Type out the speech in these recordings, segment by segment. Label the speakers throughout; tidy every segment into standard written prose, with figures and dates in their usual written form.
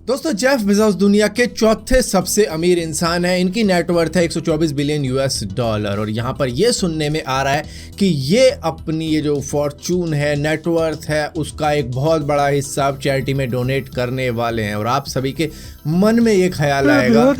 Speaker 1: दोस्तों Jeff Bezos दुनिया के चौथे सबसे अमीर इंसान हैं। इनकी नेटवर्थ है 124 बिलियन यूएस डॉलर। और यहाँ पर ये सुनने में आ रहा है कि ये अपनी ये जो फॉर्चून है, नेटवर्थ है, उसका एक बहुत बड़ा हिस्सा चैरिटी में डोनेट करने वाले हैं। और आप सभी के मन में ये ख्याल आएगा,
Speaker 2: मैं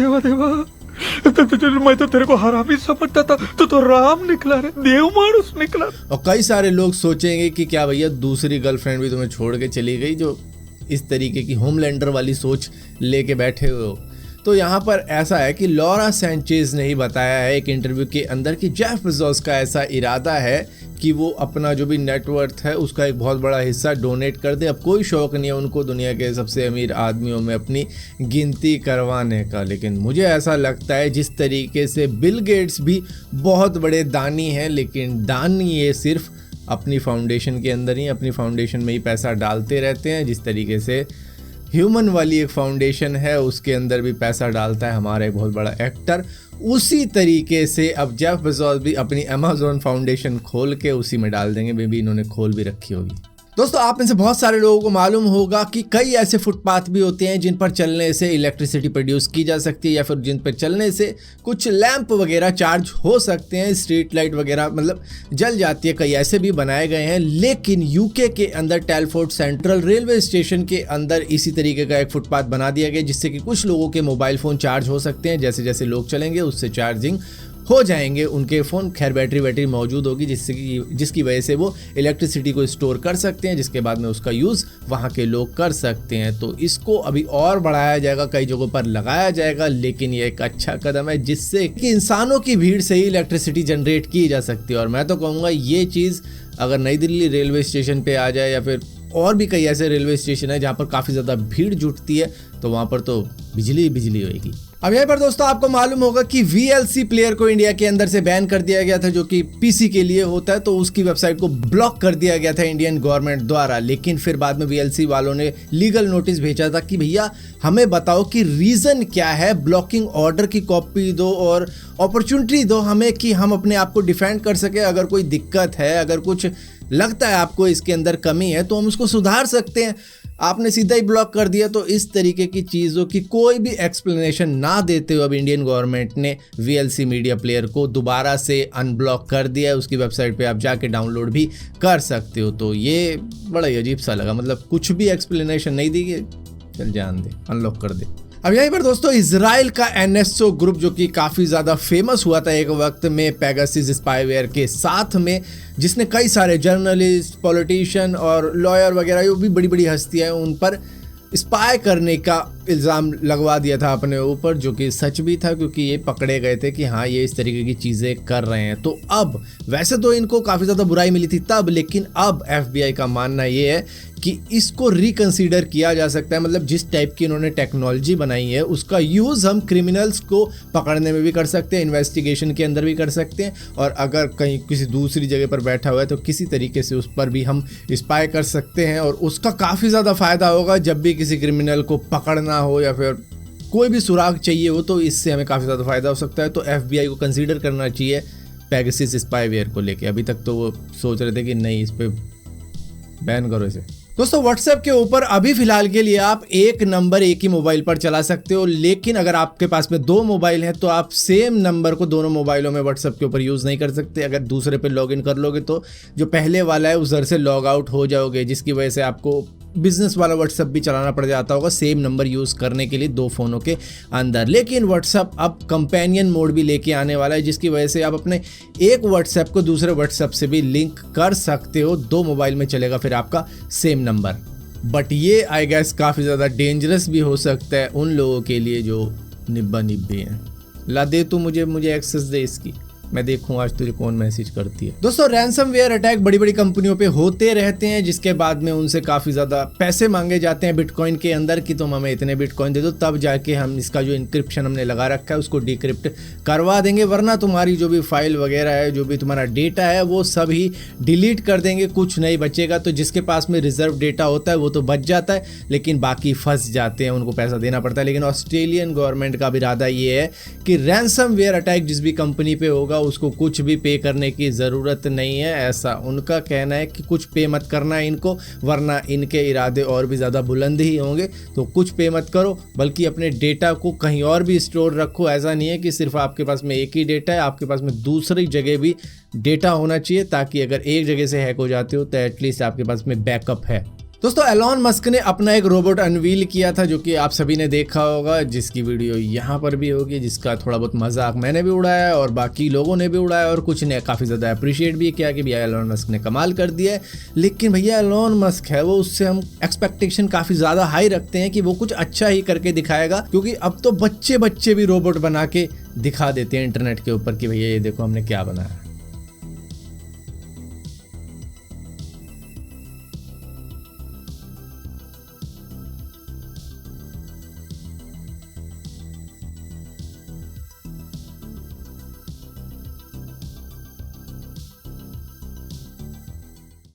Speaker 2: तो तेरे को हरामी समझता था, तो राम निकला रे, देव मानुस निकला।
Speaker 1: और कई सारे लोग सोचेंगे कि क्या भैया दूसरी गर्लफ्रेंड भी तुम्हें छोड़ के चली गई, जो इस तरीके की होमलैंडर वाली सोच लेके बैठे हुए हो। तो यहाँ पर ऐसा है कि लॉरा सैंचेज ने ही बताया है एक इंटरव्यू के अंदर कि जेफ बेजोस का ऐसा इरादा है कि वो अपना जो भी नेटवर्थ है उसका एक बहुत बड़ा हिस्सा डोनेट कर दे। अब कोई शौक नहीं है उनको दुनिया के सबसे अमीर आदमियों में अपनी गिनती करवाने का, लेकिन मुझे ऐसा लगता है जिस तरीके से बिल गेट्स भी बहुत बड़े दानी हैं, लेकिन दानी ये सिर्फ अपनी फाउंडेशन के अंदर ही, अपनी फाउंडेशन में ही पैसा डालते रहते हैं। जिस तरीके से ह्यूमन वाली एक फाउंडेशन है उसके अंदर भी पैसा डालता है हमारा एक बहुत बड़ा एक्टर, उसी तरीके से अब जेफ बेजोस भी अपनी अमेज़न फाउंडेशन खोल के उसी में डाल देंगे। मे बी इन्होंने खोल भी रखी होगी। दोस्तों आप में से बहुत सारे लोगों को मालूम होगा कि कई ऐसे फुटपाथ भी होते हैं जिन पर चलने से इलेक्ट्रिसिटी प्रोड्यूस की जा सकती है, या फिर जिन पर चलने से कुछ लैंप वगैरह चार्ज हो सकते हैं, स्ट्रीट लाइट वगैरह मतलब जल जाती है। कई ऐसे भी बनाए गए हैं। लेकिन यूके के अंदर टेलफोर्ड सेंट्रल रेलवे स्टेशन के अंदर इसी तरीके का एक फुटपाथ बना दिया गया जिससे कि कुछ लोगों के मोबाइल फ़ोन चार्ज हो सकते हैं। जैसे जैसे लोग चलेंगे उससे चार्जिंग हो जाएंगे उनके फ़ोन। खैर बैटरी मौजूद होगी जिसकी वजह से वो इलेक्ट्रिसिटी को स्टोर कर सकते हैं, जिसके बाद में उसका यूज़ वहाँ के लोग कर सकते हैं। तो इसको अभी और बढ़ाया जाएगा, कई जगहों पर लगाया जाएगा, लेकिन ये एक अच्छा कदम है जिससे कि इंसानों की भीड़ से ही इलेक्ट्रिसिटी जनरेट की जा सकती है। और मैं तो कहूँगा ये चीज़ अगर नई दिल्ली रेलवे स्टेशन पर आ जाए, या फिर और भी कई ऐसे रेलवे स्टेशन है जहाँ पर काफ़ी ज़्यादा भीड़ जुटती है, तो वहाँ पर तो बिजली होगी। अब यहाँ पर दोस्तों आपको मालूम होगा कि VLC प्लेयर को इंडिया के अंदर से बैन कर दिया गया था, जो कि PC के लिए होता है। तो उसकी वेबसाइट को ब्लॉक कर दिया गया था इंडियन गवर्नमेंट द्वारा। लेकिन फिर बाद में VLC वालों ने लीगल नोटिस भेजा था कि भैया हमें बताओ कि रीज़न क्या है, ब्लॉकिंग ऑर्डर की कॉपी दो और अपॉर्चुनिटी दो हमें कि हम अपने आप को डिफेंड कर सके। अगर कोई दिक्कत है, अगर कुछ लगता है आपको इसके अंदर कमी है, तो हम उसको सुधार सकते हैं। आपने सीधा ही ब्लॉक कर दिया। तो इस तरीके की चीज़ों की कोई भी एक्सप्लेनेशन ना देते हुए अब इंडियन गवर्नमेंट ने VLC मीडिया प्लेयर को दोबारा से अनब्लॉक कर दिया है। उसकी वेबसाइट पे आप जाके डाउनलोड भी कर सकते हो। तो ये बड़ा ही अजीब सा लगा, मतलब कुछ भी एक्सप्लेनेशन नहीं दी गई, चल जान दे, अनलॉक कर दे। अब यहीं पर दोस्तों इजराइल का NSO ग्रुप, जो कि काफ़ी ज़्यादा फेमस हुआ था एक वक्त में पेगासस स्पाईवेयर के साथ में, जिसने कई सारे जर्नलिस्ट, पॉलिटिशियन और लॉयर वगैरह जो भी बड़ी बड़ी हस्तियां हैं उन पर स्पाई करने का इल्ज़ाम लगवा दिया था अपने ऊपर, जो कि सच भी था क्योंकि ये पकड़े गए थे कि हाँ ये इस तरीके की चीज़ें कर रहे हैं। तो अब वैसे तो इनको काफ़ी ज़्यादा बुराई मिली थी तब, लेकिन अब FBI का मानना ये है कि इसको रिकंसीडर किया जा सकता है। मतलब जिस टाइप की इन्होंने टेक्नोलॉजी बनाई है उसका यूज़ हम क्रिमिनल्स को पकड़ने में भी कर सकते हैं, इन्वेस्टिगेशन के अंदर भी कर सकते हैं, और अगर कहीं किसी दूसरी जगह पर बैठा हुआ है तो किसी तरीके से उस पर भी हम स्पाई कर सकते हैं। और उसका काफ़ी ज़्यादा फ़ायदा होगा जब भी किसी क्रिमिनल को पकड़ना हो या फिर कोई भी सुराग चाहिए हो, तो इससे हमें काफ़ी ज़्यादा फ़ायदा हो सकता है। तो FBI को कंसीडर करना चाहिए पेगासस स्पाईवेयर को लेके। अभी तक तो वो सोच रहे थे कि नहीं इस पर बैन करो इसे। दोस्तों व्हाट्सएप के ऊपर अभी फिलहाल के लिए आप एक नंबर एक ही मोबाइल पर चला सकते हो, लेकिन अगर आपके पास में दो मोबाइल हैं तो आप सेम नंबर को दोनों मोबाइलों में व्हाट्सएप के ऊपर यूज़ नहीं कर सकते। अगर दूसरे पे लॉगिन कर लोगे तो जो पहले वाला है उधर से लॉग आउट हो जाओगे, जिसकी वजह से आपको बिजनेस वाला व्हाट्सएप भी चलाना पड़ जाता होगा सेम नंबर यूज़ करने के लिए दो फ़ोनों के अंदर। लेकिन व्हाट्सएप अब कंपेनियन मोड भी लेके आने वाला है, जिसकी वजह से आप अपने एक व्हाट्सएप को दूसरे व्हाट्सएप से भी लिंक कर सकते हो। दो मोबाइल में चलेगा फिर आपका सेम नंबर। बट ये आई गेस काफ़ी ज़्यादा डेंजरस भी हो सकता है उन लोगों के लिए जो निब्बा निब्बे हैं। ला दे तू मुझे एक्सेस दे इसकी, मैं देखूं आज तुझे कौन मैसेज करती है। दोस्तों रैंसमवेयर अटैक बड़ी बड़ी कंपनियों पे होते रहते हैं, जिसके बाद में उनसे काफ़ी ज़्यादा पैसे मांगे जाते हैं बिटकॉइन के अंदर कि तुम हमें इतने बिटकॉइन दे दो, तब जाके हम इसका जो इंक्रिप्शन हमने लगा रखा है उसको डिक्रिप्ट करवा देंगे, वरना तुम्हारी जो भी फाइल वगैरह है, जो भी तुम्हारा डेटा है वो सब ही डिलीट कर देंगे, कुछ नहीं बचेगा। तो जिसके पास में रिजर्व डेटा होता है वो तो बच जाता है, लेकिन बाकी फंस जाते हैं, उनको पैसा देना पड़ता है। लेकिन ऑस्ट्रेलियन गवर्नमेंट का भी इरादा ये है कि रैंसमवेयर अटैक जिस भी कंपनी पे होगा होगा उसको कुछ भी पे करने की ज़रूरत नहीं है। ऐसा उनका कहना है कि कुछ पे मत करना है इनको, वरना इनके इरादे और भी ज़्यादा बुलंद ही होंगे। तो कुछ पे मत करो, बल्कि अपने डेटा को कहीं और भी स्टोर रखो। ऐसा नहीं है कि सिर्फ आपके पास में एक ही डेटा है, आपके पास में दूसरी जगह भी डेटा होना चाहिए, ताकि अगर एक जगह से हैक हो जाते हो तो एटलीस्ट आपके पास में बैकअप है। दोस्तों, एलॉन मस्क ने अपना एक रोबोट अनवील किया था, जो कि आप सभी ने देखा होगा, जिसकी वीडियो यहाँ पर भी होगी, जिसका थोड़ा बहुत मजाक मैंने भी उड़ाया और बाकी लोगों ने भी उड़ाया और कुछ ने काफ़ी ज़्यादा अप्रिशिएट भी किया कि भैया एलॉन मस्क ने कमाल कर दिया है। लेकिन भैया एलॉन मस्क है वो, उससे हम एक्सपेक्टेशन काफ़ी ज़्यादा हाई रखते हैं कि वो कुछ अच्छा ही करके दिखाएगा, क्योंकि अब तो बच्चे भी रोबोट बना के दिखा देते हैं इंटरनेट के ऊपर कि भैया ये देखो हमने क्या बनाया।